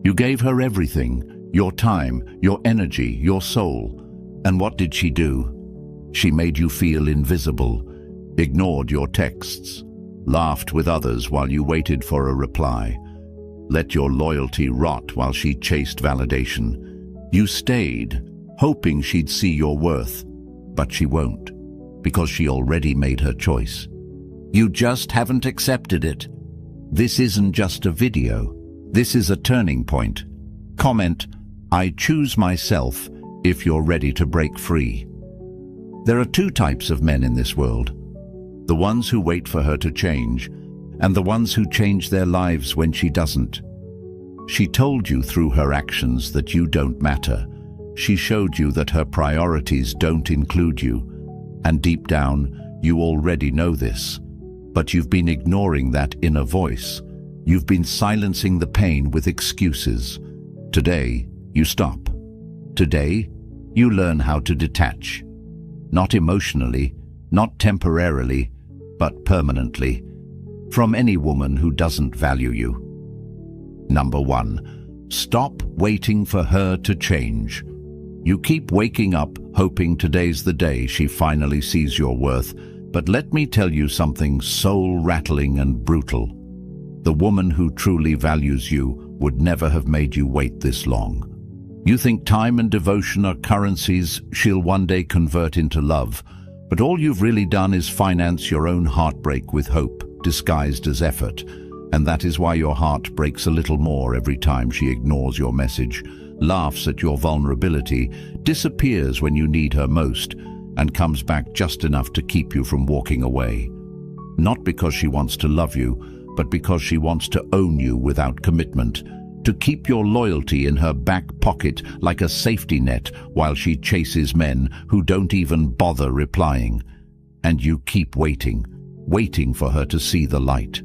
You gave her everything, your time, your energy, your soul. And what did she do? She made you feel invisible, ignored your texts, laughed with others while you waited for a reply, let your loyalty rot while she chased validation. You stayed, hoping she'd see your worth, but she won't, because she already made her choice. You just haven't accepted it. This isn't just a video. This is a turning point. Comment, "I choose myself," if you're ready to break free. There are two types of men in this world. The ones who wait for her to change, and the ones who change their lives when she doesn't. She told you through her actions that you don't matter. She showed you that her priorities don't include you. And deep down, you already know this. But you've been ignoring that inner voice. You've been silencing the pain with excuses. Today, you stop. Today, you learn how to detach. Not emotionally, not temporarily, but permanently, from any woman who doesn't value you. Number 1, stop waiting for her to change. You keep waking up hoping today's the day she finally sees your worth, but let me tell you something soul-rattling and brutal. The woman who truly values you would never have made you wait this long. You think time and devotion are currencies she'll one day convert into love, but all you've really done is finance your own heartbreak with hope, disguised as effort. And that is why your heart breaks a little more every time she ignores your message, laughs at your vulnerability, disappears when you need her most, and comes back just enough to keep you from walking away. Not because she wants to love you, but because she wants to own you without commitment, to keep your loyalty in her back pocket like a safety net while she chases men who don't even bother replying. And you keep waiting, waiting for her to see the light,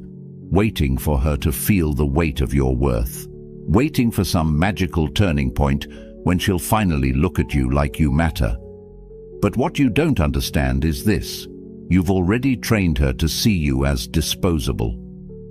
waiting for her to feel the weight of your worth, waiting for some magical turning point when she'll finally look at you like you matter. But what you don't understand is this: you've already trained her to see you as disposable.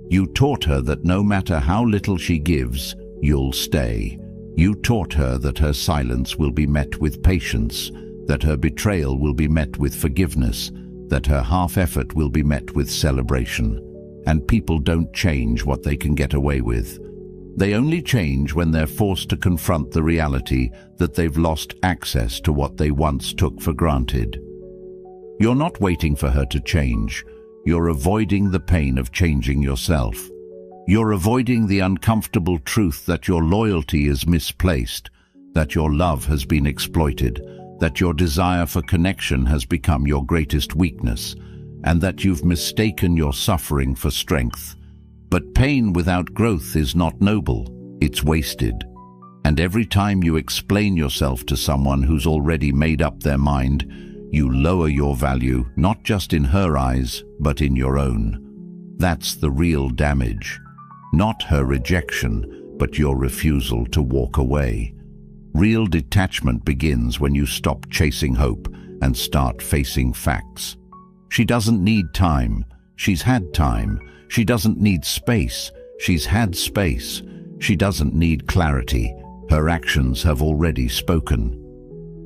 You taught her that no matter how little she gives, you'll stay. You taught her that her silence will be met with patience, that her betrayal will be met with forgiveness, that her half-effort will be met with celebration. And people don't change what they can get away with. They only change when they're forced to confront the reality that they've lost access to what they once took for granted. You're not waiting for her to change. You're avoiding the pain of changing yourself. You're avoiding the uncomfortable truth that your loyalty is misplaced, that your love has been exploited, that your desire for connection has become your greatest weakness, and that you've mistaken your suffering for strength. But pain without growth is not noble, it's wasted. And every time you explain yourself to someone who's already made up their mind, you lower your value, not just in her eyes, but in your own. That's the real damage. Not her rejection, but your refusal to walk away. Real detachment begins when you stop chasing hope and start facing facts. She doesn't need time. She's had time. She doesn't need space. She's had space. She doesn't need clarity. Her actions have already spoken.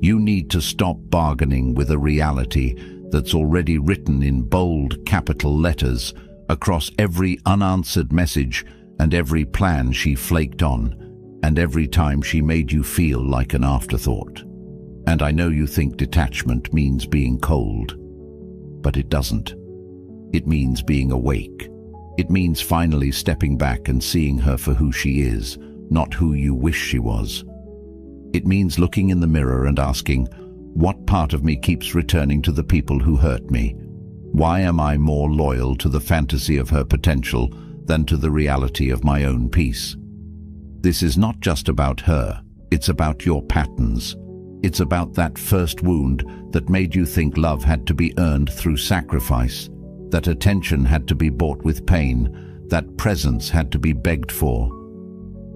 You need to stop bargaining with a reality that's already written in bold capital letters across every unanswered message and every plan she flaked on, and every time she made you feel like an afterthought. And I know you think detachment means being cold, but it doesn't. It means being awake. It means finally stepping back and seeing her for who she is, not who you wish she was. It means looking in the mirror and asking, what part of me keeps returning to the people who hurt me? Why am I more loyal to the fantasy of her potential than to the reality of my own peace? This is not just about her, it's about your patterns. It's about that first wound that made you think love had to be earned through sacrifice, that attention had to be bought with pain, that presence had to be begged for.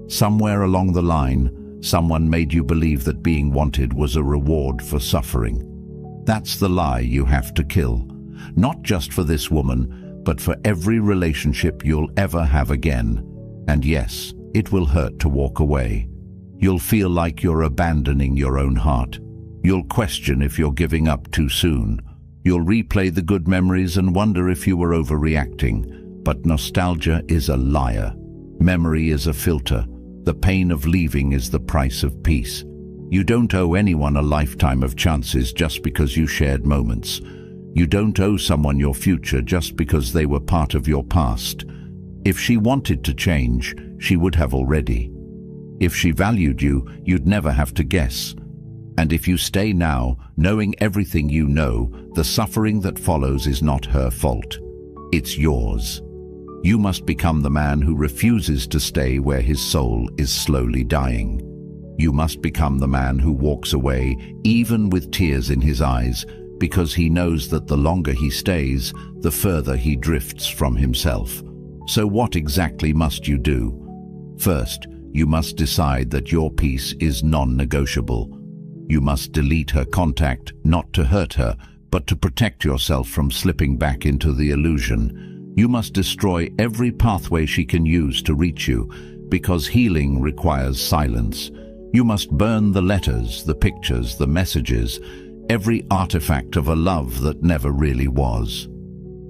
Somewhere along the line, someone made you believe that being wanted was a reward for suffering. That's the lie you have to kill, not just for this woman, but for every relationship you'll ever have again. And yes, It will hurt to walk away. You'll feel like you're abandoning your own heart. You'll question if you're giving up too soon. You'll replay the good memories and wonder if you were overreacting. But nostalgia is a liar. Memory is a filter. The pain of leaving is the price of peace. You don't owe anyone a lifetime of chances just because you shared moments. You don't owe someone your future just because they were part of your past. If she wanted to change, she would have already. If she valued you, you'd never have to guess. And if you stay now, knowing everything you know, the suffering that follows is not her fault. It's yours. You must become the man who refuses to stay where his soul is slowly dying. You must become the man who walks away, even with tears in his eyes, because he knows that the longer he stays, the further he drifts from himself. So what exactly must you do? First, you must decide that your peace is non-negotiable. You must delete her contact, not to hurt her, but to protect yourself from slipping back into the illusion. You must destroy every pathway she can use to reach you, because healing requires silence. You must burn the letters, the pictures, the messages, every artifact of a love that never really was.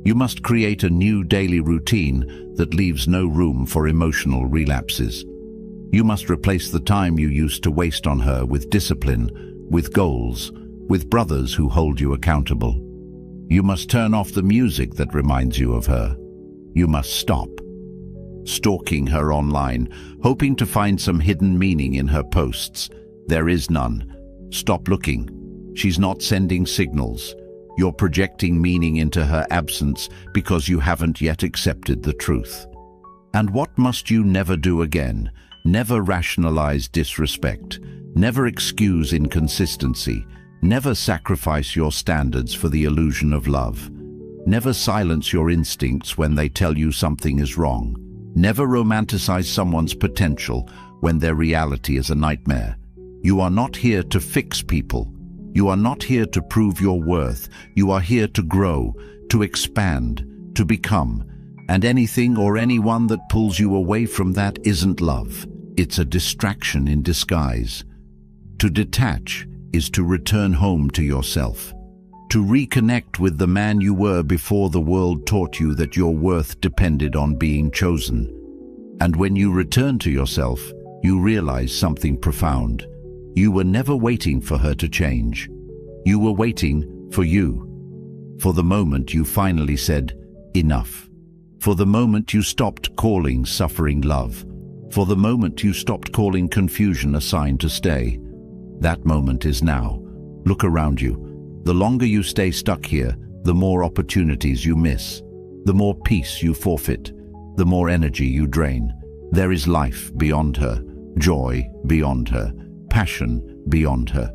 You must create a new daily routine that leaves no room for emotional relapses. You must replace the time you used to waste on her with discipline, with goals, with brothers who hold you accountable. You must turn off the music that reminds you of her. You must stop stalking her online, hoping to find some hidden meaning in her posts. There is none. Stop looking. She's not sending signals. You're projecting meaning into her absence because you haven't yet accepted the truth. And what must you never do again? Never rationalize disrespect. Never excuse inconsistency. Never sacrifice your standards for the illusion of love. Never silence your instincts when they tell you something is wrong. Never romanticize someone's potential when their reality is a nightmare. You are not here to fix people. You are not here to prove your worth. You are here to grow, to expand, to become. And anything or anyone that pulls you away from that isn't love. It's a distraction in disguise. To detach is to return home to yourself. To reconnect with the man you were before the world taught you that your worth depended on being chosen. And when you return to yourself, you realize something profound. You were never waiting for her to change. You were waiting for you. For the moment you finally said, enough. For the moment you stopped calling suffering love. For the moment you stopped calling confusion a sign to stay. That moment is now. Look around you. The longer you stay stuck here, the more opportunities you miss. The more peace you forfeit. The more energy you drain. There is life beyond her. Joy beyond her. Passion beyond her.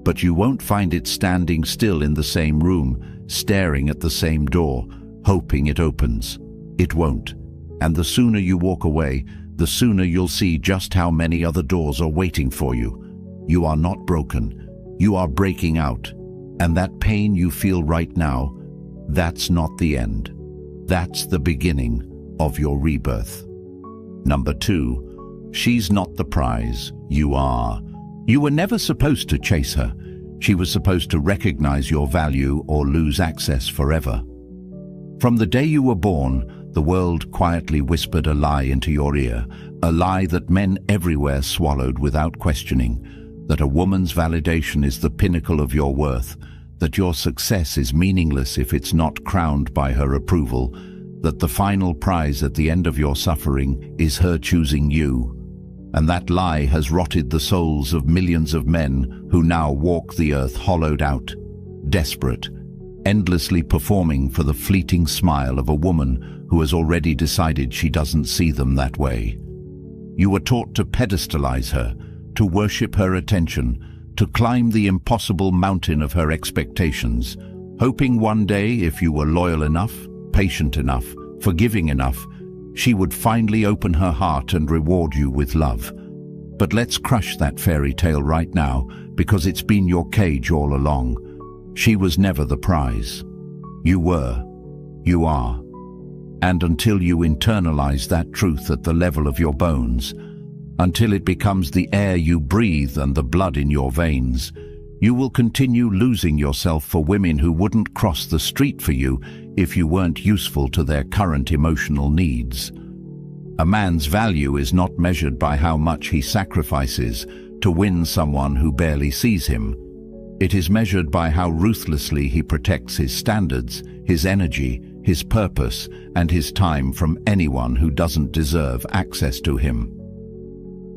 But you won't find it standing still in the same room, staring at the same door, hoping it opens. It won't. And the sooner you walk away, the sooner you'll see just how many other doors are waiting for you. You are not broken. You are breaking out. And that pain you feel right now, that's not the end. That's the beginning of your rebirth. Number 2, she's not the prize. You are. You were never supposed to chase her. She was supposed to recognize your value or lose access forever. From the day you were born, the world quietly whispered a lie into your ear, a lie that men everywhere swallowed without questioning, that a woman's validation is the pinnacle of your worth, that your success is meaningless if it's not crowned by her approval, that the final prize at the end of your suffering is her choosing you. And that lie has rotted the souls of millions of men who now walk the earth hollowed out, desperate, endlessly performing for the fleeting smile of a woman who has already decided she doesn't see them that way. You were taught to pedestalize her, to worship her attention, to climb the impossible mountain of her expectations, hoping one day, if you were loyal enough, patient enough, forgiving enough, she would finally open her heart and reward you with love. But let's crush that fairy tale right now, because it's been your cage all along. She was never the prize. You were. You are. And until you internalize that truth at the level of your bones, until it becomes the air you breathe and the blood in your veins, you will continue losing yourself for women who wouldn't cross the street for you if you weren't useful to their current emotional needs. A man's value is not measured by how much he sacrifices to win someone who barely sees him. It is measured by how ruthlessly he protects his standards, his energy, his purpose, and his time from anyone who doesn't deserve access to him.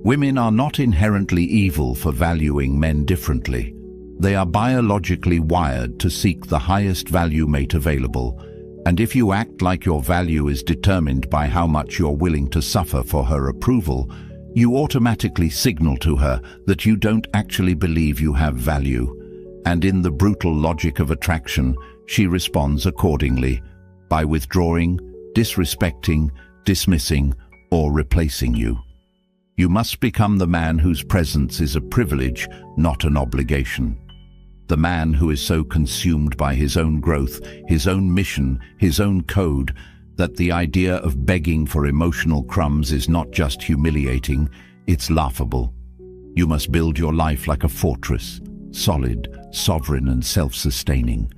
Women are not inherently evil for valuing men differently. They are biologically wired to seek the highest value mate available, and if you act like your value is determined by how much you're willing to suffer for her approval, you automatically signal to her that you don't actually believe you have value. And in the brutal logic of attraction, she responds accordingly, by withdrawing, disrespecting, dismissing, or replacing you. You must become the man whose presence is a privilege, not an obligation. The man who is so consumed by his own growth, his own mission, his own code, that the idea of begging for emotional crumbs is not just humiliating, it's laughable. You must build your life like a fortress, solid, sovereign, and self-sustaining.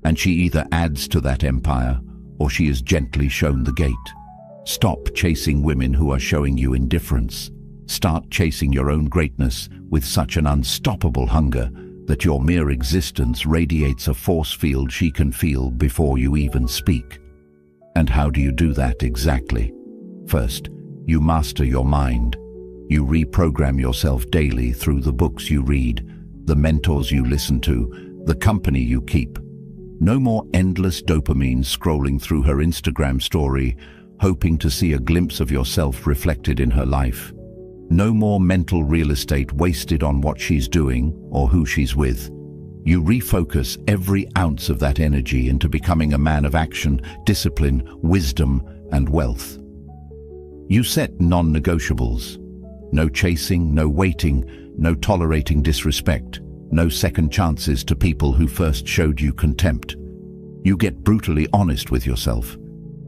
And she either adds to that empire, or she is gently shown the gate. Stop chasing women who are showing you indifference. Start chasing your own greatness with such an unstoppable hunger that your mere existence radiates a force field she can feel before you even speak. And how do you do that exactly? First, you master your mind. You reprogram yourself daily through the books you read, the mentors you listen to, the company you keep. No more endless dopamine scrolling through her Instagram story, hoping to see a glimpse of yourself reflected in her life. No more mental real estate wasted on what she's doing or who she's with. You refocus every ounce of that energy into becoming a man of action, discipline, wisdom, and wealth. You set non-negotiables. No chasing, no waiting, no tolerating disrespect, no second chances to people who first showed you contempt. You get brutally honest with yourself.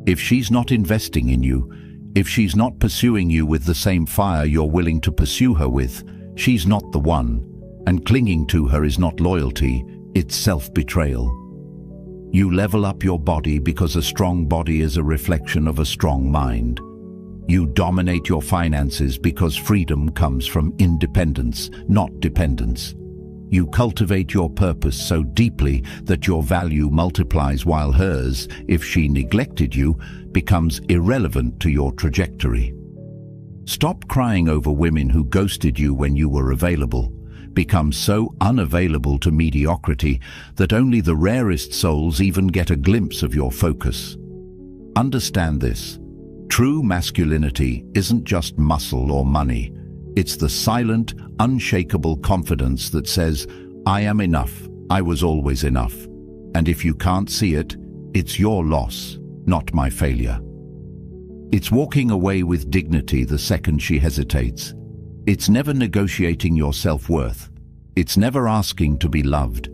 If she's not investing in you, if she's not pursuing you with the same fire you're willing to pursue her with, she's not the one. And clinging to her is not loyalty, it's self-betrayal. You level up your body because a strong body is a reflection of a strong mind. You dominate your finances because freedom comes from independence, not dependence. You cultivate your purpose so deeply that your value multiplies while hers, if she neglected you, becomes irrelevant to your trajectory. Stop crying over women who ghosted you when you were available. Become so unavailable to mediocrity that only the rarest souls even get a glimpse of your focus. Understand this. True masculinity isn't just muscle or money. It's the silent, unshakable confidence that says, I am enough, I was always enough. And if you can't see it, it's your loss, not my failure. It's walking away with dignity the second she hesitates. It's never negotiating your self-worth. It's never asking to be loved.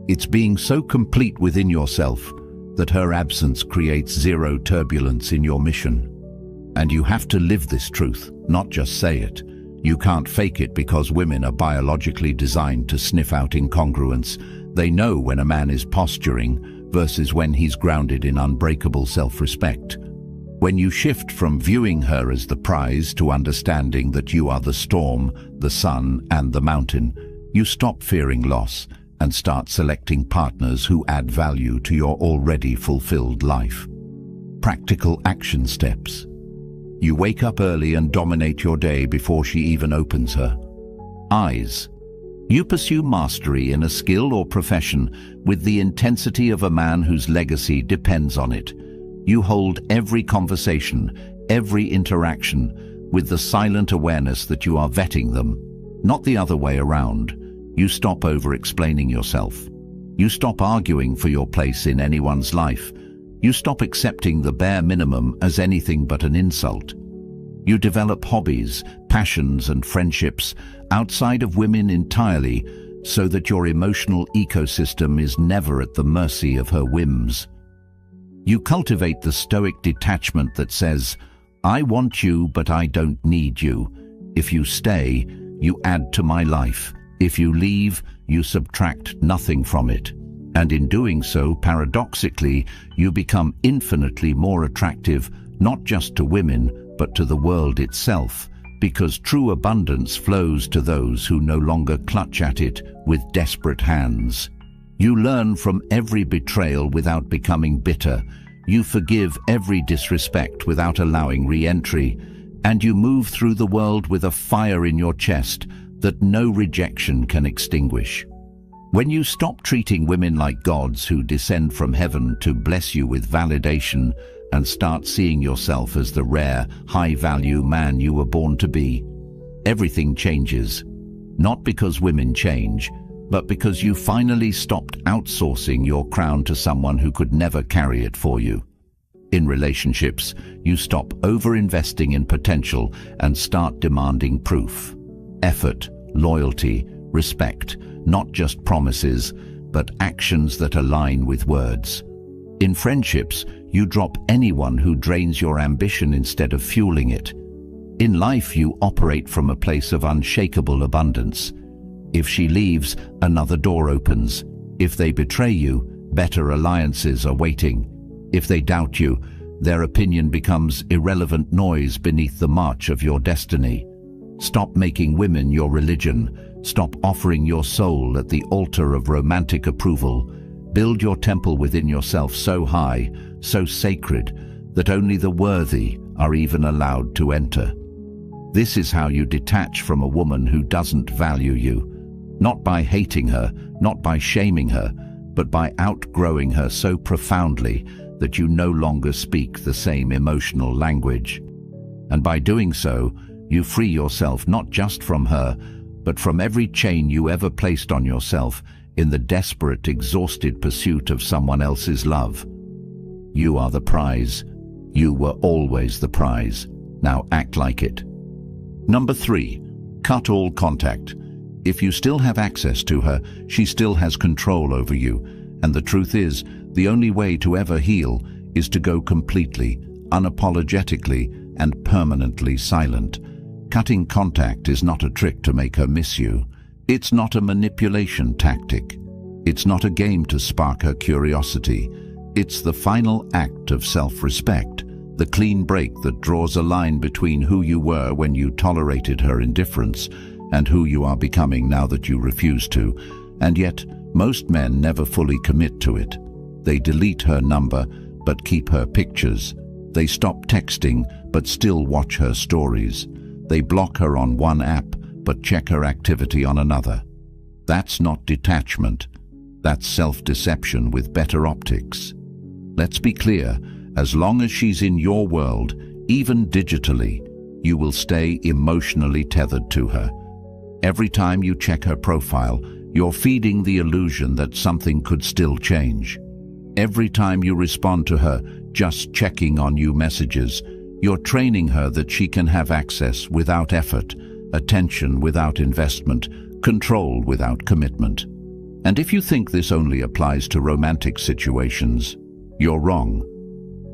It's being so complete within yourself that her absence creates zero turbulence in your mission. And you have to live this truth, not just say it. You can't fake it because women are biologically designed to sniff out incongruence. They know when a man is posturing versus when he's grounded in unbreakable self-respect. When you shift from viewing her as the prize to understanding that you are the storm, the sun, and the mountain, you stop fearing loss and start selecting partners who add value to your already fulfilled life. Practical action steps. You wake up early and dominate your day before she even opens her eyes. You pursue mastery in a skill or profession with the intensity of a man whose legacy depends on it. You hold every conversation, every interaction, with the silent awareness that you are vetting them, not the other way around. You stop over-explaining yourself. You stop arguing for your place in anyone's life. You stop accepting the bare minimum as anything but an insult. You develop hobbies, passions, and friendships outside of women entirely so that your emotional ecosystem is never at the mercy of her whims. You cultivate the Stoic detachment that says, I want you, but I don't need you. If you stay, you add to my life. If you leave, you subtract nothing from it. And in doing so, paradoxically, you become infinitely more attractive, not just to women, but to the world itself, because true abundance flows to those who no longer clutch at it with desperate hands. You learn from every betrayal without becoming bitter. You forgive every disrespect without allowing re-entry. And you move through the world with a fire in your chest that no rejection can extinguish. When you stop treating women like gods who descend from heaven to bless you with validation and start seeing yourself as the rare, high-value man you were born to be, everything changes. Not because women change, but because you finally stopped outsourcing your crown to someone who could never carry it for you. In relationships, you stop over-investing in potential and start demanding proof. Effort, loyalty, respect, not just promises, but actions that align with words. In friendships, you drop anyone who drains your ambition instead of fueling it. In life, you operate from a place of unshakable abundance. If she leaves, another door opens. If they betray you, better alliances are waiting. If they doubt you, their opinion becomes irrelevant noise beneath the march of your destiny. Stop making women your religion. Stop offering your soul at the altar of romantic approval. Build your temple within yourself so high, so sacred, that only the worthy are even allowed to enter. This is how you detach from a woman who doesn't value you. Not by hating her, not by shaming her, but by outgrowing her so profoundly that you no longer speak the same emotional language. And by doing so, you free yourself not just from her, but from every chain you ever placed on yourself in the desperate, exhausted pursuit of someone else's love. You are the prize. You were always the prize. Now act like it. Number 3, cut all contact. If you still have access to her, she still has control over you. And the truth is, the only way to ever heal is to go completely, unapologetically, and permanently silent. Cutting contact is not a trick to make her miss you. It's not a manipulation tactic. It's not a game to spark her curiosity. It's the final act of self-respect, the clean break that draws a line between who you were when you tolerated her indifference and who you are becoming now that you refuse to. And yet, most men never fully commit to it. They delete her number, but keep her pictures. They stop texting, but still watch her stories. They block her on one app, but check her activity on another. That's not detachment. That's self-deception with better optics. Let's be clear, as long as she's in your world, even digitally, you will stay emotionally tethered to her. Every time you check her profile, you're feeding the illusion that something could still change. Every time you respond to her, just checking on new messages, you're training her that she can have access without effort, attention without investment, control without commitment. And if you think this only applies to romantic situations, you're wrong.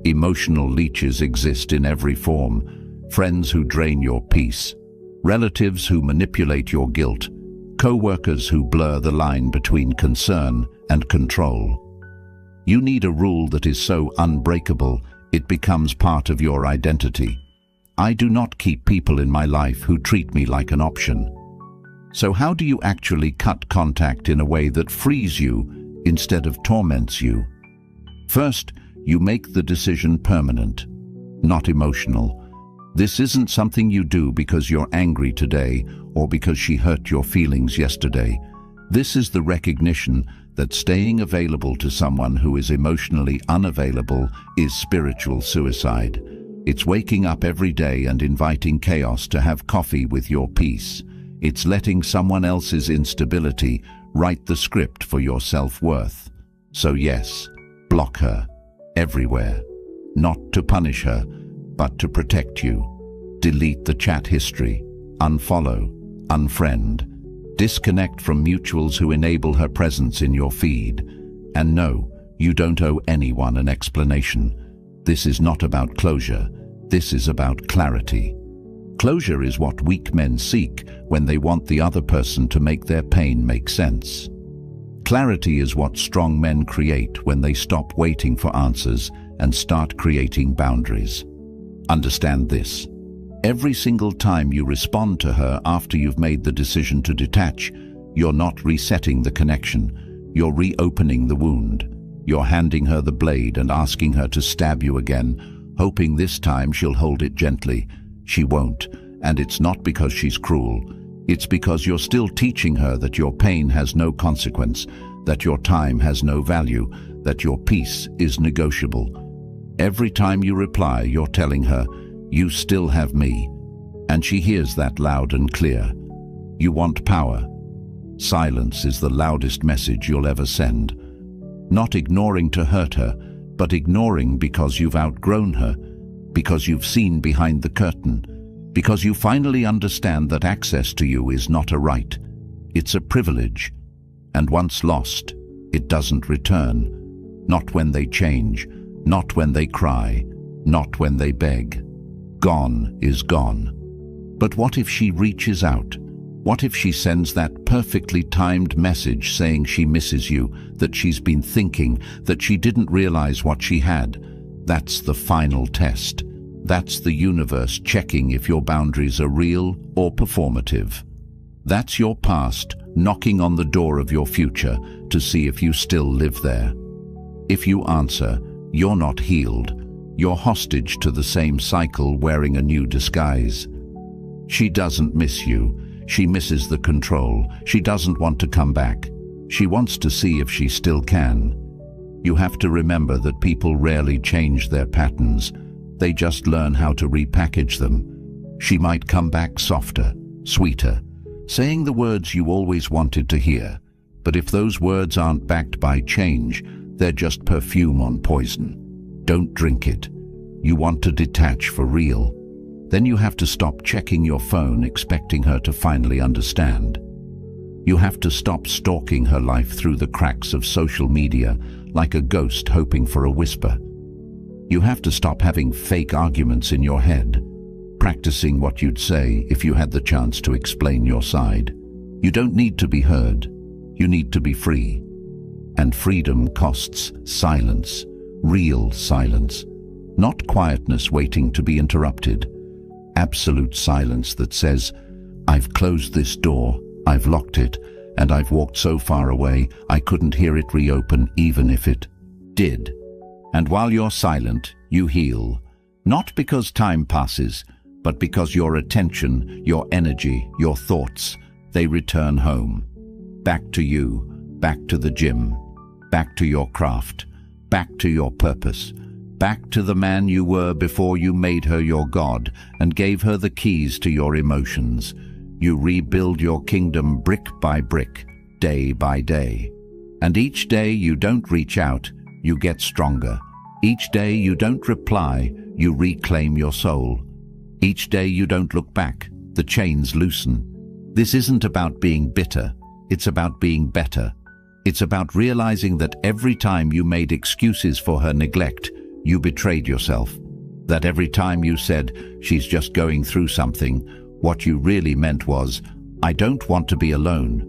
Emotional leeches exist in every form. Friends who drain your peace, relatives who manipulate your guilt, co-workers who blur the line between concern and control. You need a rule that is so unbreakable it becomes part of your identity. I do not keep people in my life who treat me like an option. So how do you actually cut contact in a way that frees you instead of torments you? First, you make the decision permanent, not emotional. This isn't something you do because you're angry today or because she hurt your feelings yesterday. This is the recognition that staying available to someone who is emotionally unavailable is spiritual suicide. It's waking up every day and inviting chaos to have coffee with your peace. It's letting someone else's instability write the script for your self-worth. So yes, block her, everywhere. Not to punish her, but to protect you. Delete the chat history, unfollow, unfriend. Disconnect from mutuals who enable her presence in your feed. And no, You don't owe anyone an explanation. This is not about closure. This is about clarity. Closure is what weak men seek when they want the other person to make their pain make sense. Clarity is what strong men create when they stop waiting for answers and start creating boundaries. Understand this. Every single time you respond to her after you've made the decision to detach, you're not resetting the connection. You're reopening the wound. You're handing her the blade and asking her to stab you again, hoping this time she'll hold it gently. She won't, and it's not because she's cruel. It's because you're still teaching her that your pain has no consequence, that your time has no value, that your peace is negotiable. Every time you reply, you're telling her, "You still have me." And she hears that loud and clear. You want power. Silence is the loudest message you'll ever send. Not ignoring to hurt her, but ignoring because you've outgrown her, because you've seen behind the curtain, because you finally understand that access to you is not a right. It's a privilege. And once lost, it doesn't return. Not when they change, not when they cry, not when they beg. Gone is gone. But what if she reaches out? What if she sends that perfectly timed message saying she misses you, that she's been thinking, that she didn't realize what she had? That's the final test. That's the universe checking if your boundaries are real or performative. That's your past knocking on the door of your future to see if you still live there. If you answer, you're not healed. You're hostage to the same cycle wearing a new disguise. She doesn't miss you. She misses the control. She doesn't want to come back. She wants to see if she still can. You have to remember that people rarely change their patterns. They just learn how to repackage them. She might come back softer, sweeter, saying the words you always wanted to hear. But if those words aren't backed by change, they're just perfume on poison. Don't drink it. You want to detach for real. Then you have to stop checking your phone expecting her to finally understand. You have to stop stalking her life through the cracks of social media like a ghost hoping for a whisper. You have to stop having fake arguments in your head, practicing what you'd say if you had the chance to explain your side. You don't need to be heard. You need to be free. And freedom costs silence, real silence, not quietness waiting to be interrupted. Absolute silence that says, "I've closed this door, I've locked it, and I've walked so far away I couldn't hear it reopen even if it did." And while you're silent, you heal. Not because time passes, but because your attention, your energy, your thoughts, they return home. Back to you, back to the gym, back to your craft, back to your purpose, back to the man you were before you made her your god and gave her the keys to your emotions. You rebuild your kingdom brick by brick, day by day. And each day you don't reach out, you get stronger. Each day you don't reply, you reclaim your soul. Each day you don't look back, the chains loosen. This isn't about being bitter, it's about being better. It's about realizing that every time you made excuses for her neglect, you betrayed yourself. That every time you said, "She's just going through something," what you really meant was, "I don't want to be alone."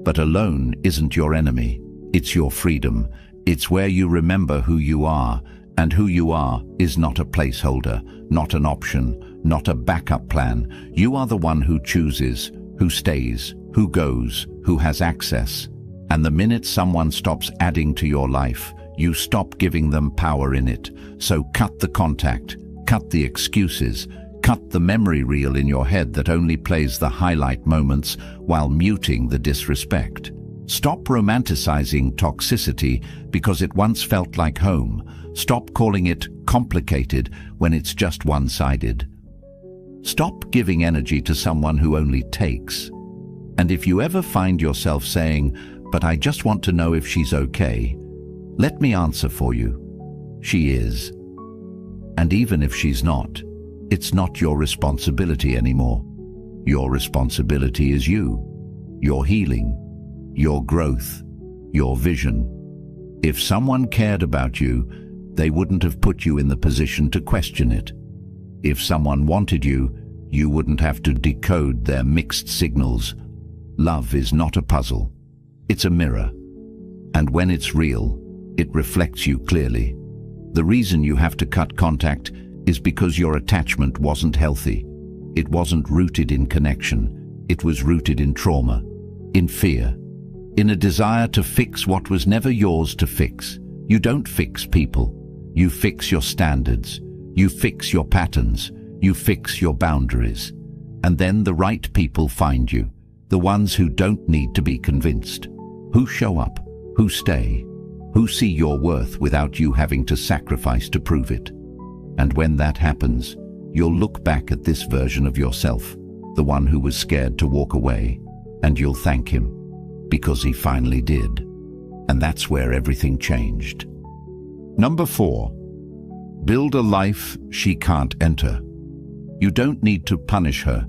But alone isn't your enemy. It's your freedom. It's where you remember who you are, and who you are is not a placeholder, not an option, not a backup plan. You are the one who chooses, who stays, who goes, who has access. And the minute someone stops adding to your life, you stop giving them power in it. So cut the contact, cut the excuses, cut the memory reel in your head that only plays the highlight moments while muting the disrespect. Stop romanticizing toxicity because it once felt like home. Stop calling it complicated when it's just one-sided. Stop giving energy to someone who only takes. And if you ever find yourself saying, "But I just want to know if she's okay," let me answer for you. She is. And even if she's not, it's not your responsibility anymore. Your responsibility is you, your healing, your growth, your vision. If someone cared about you, they wouldn't have put you in the position to question it. If someone wanted you, you wouldn't have to decode their mixed signals. Love is not a puzzle. It's a mirror. And when it's real, it reflects you clearly. The reason you have to cut contact is because your attachment wasn't healthy. It wasn't rooted in connection. It was rooted in trauma, in fear, in a desire to fix what was never yours to fix. You don't fix people. You fix your standards. You fix your patterns. You fix your boundaries. And then the right people find you, the ones who don't need to be convinced, who show up, who stay, who see your worth without you having to sacrifice to prove it. And when that happens, you'll look back at this version of yourself, the one who was scared to walk away, and you'll thank him, because he finally did. And that's where everything changed. Number 4. Build a life she can't enter. You don't need to punish her.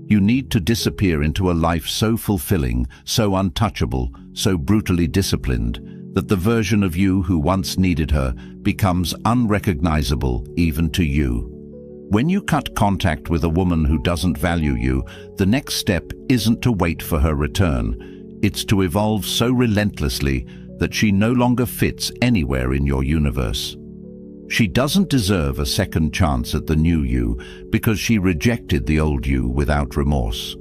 You need to disappear into a life so fulfilling, so untouchable, so brutally disciplined, that the version of you who once needed her becomes unrecognizable even to you. When you cut contact with a woman who doesn't value you, the next step isn't to wait for her return. It's to evolve so relentlessly that she no longer fits anywhere in your universe. She doesn't deserve a second chance at the new you because she rejected the old you without remorse.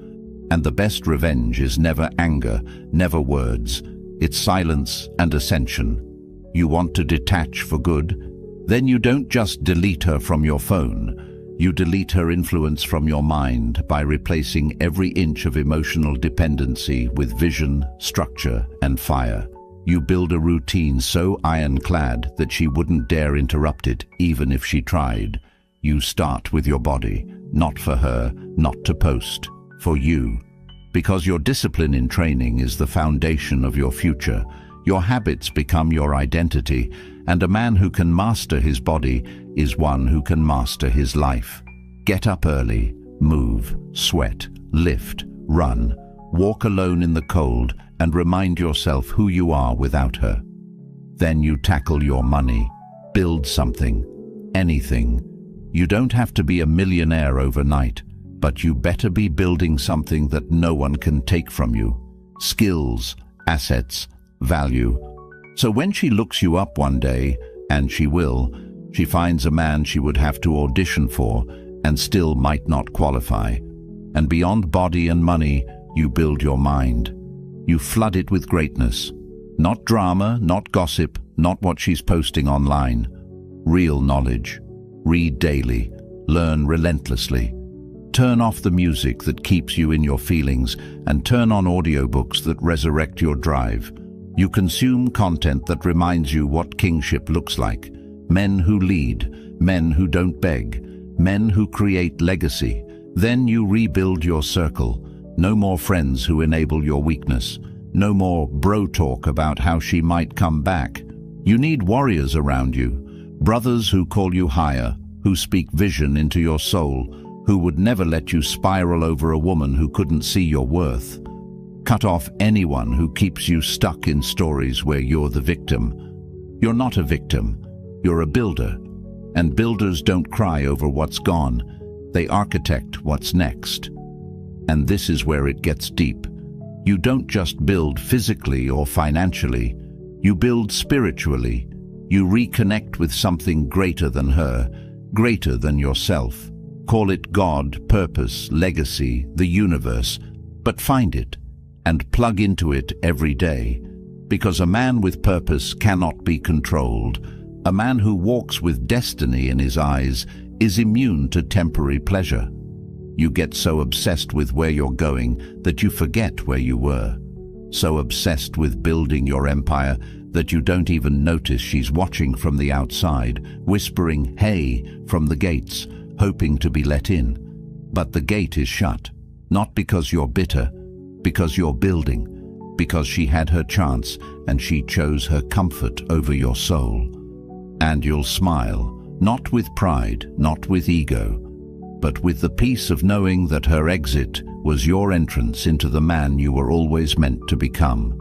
And the best revenge is never anger, never words. It's silence and ascension. You want to detach for good? Then you don't just delete her from your phone. You delete her influence from your mind by replacing every inch of emotional dependency with vision, structure, and fire. You build a routine so ironclad that she wouldn't dare interrupt it, even if she tried. You start with your body, not for her, not to post, for you. Because your discipline in training is the foundation of your future. Your habits become your identity, and a man who can master his body is one who can master his life. Get up early, move, sweat, lift, run, walk alone in the cold, and remind yourself who you are without her. Then you tackle your money. Build something, anything. You don't have to be a millionaire overnight, but you better be building something that no one can take from you. Skills, assets, value. So when she looks you up one day, and she will, she finds a man she would have to audition for and still might not qualify. And beyond body and money, you build your mind. You flood it with greatness. Not drama, not gossip, not what she's posting online. Real knowledge. Read daily. Learn relentlessly. Turn off the music that keeps you in your feelings and turn on audiobooks that resurrect your drive. You consume content that reminds you what kingship looks like. Men who lead, men who don't beg, men who create legacy. Then you rebuild your circle. No more friends who enable your weakness. No more bro talk about how she might come back. You need warriors around you. Brothers who call you higher, who speak vision into your soul, who would never let you spiral over a woman who couldn't see your worth. Cut off anyone who keeps you stuck in stories where you're the victim. You're not a victim. You're a builder. And builders don't cry over what's gone. They architect what's next. And this is where it gets deep. You don't just build physically or financially. You build spiritually. You reconnect with something greater than her, greater than yourself. Call it God, purpose, legacy, the universe, but find it and plug into it every day. Because a man with purpose cannot be controlled. A man who walks with destiny in his eyes is immune to temporary pleasure. You get so obsessed with where you're going that you forget where you were. So obsessed with building your empire that you don't even notice she's watching from the outside, whispering, "Hey," from the gates, hoping to be let in. But the gate is shut, not because you're bitter, because you're building, because she had her chance and she chose her comfort over your soul. And you'll smile, not with pride, not with ego, but with the peace of knowing that her exit was your entrance into the man you were always meant to become.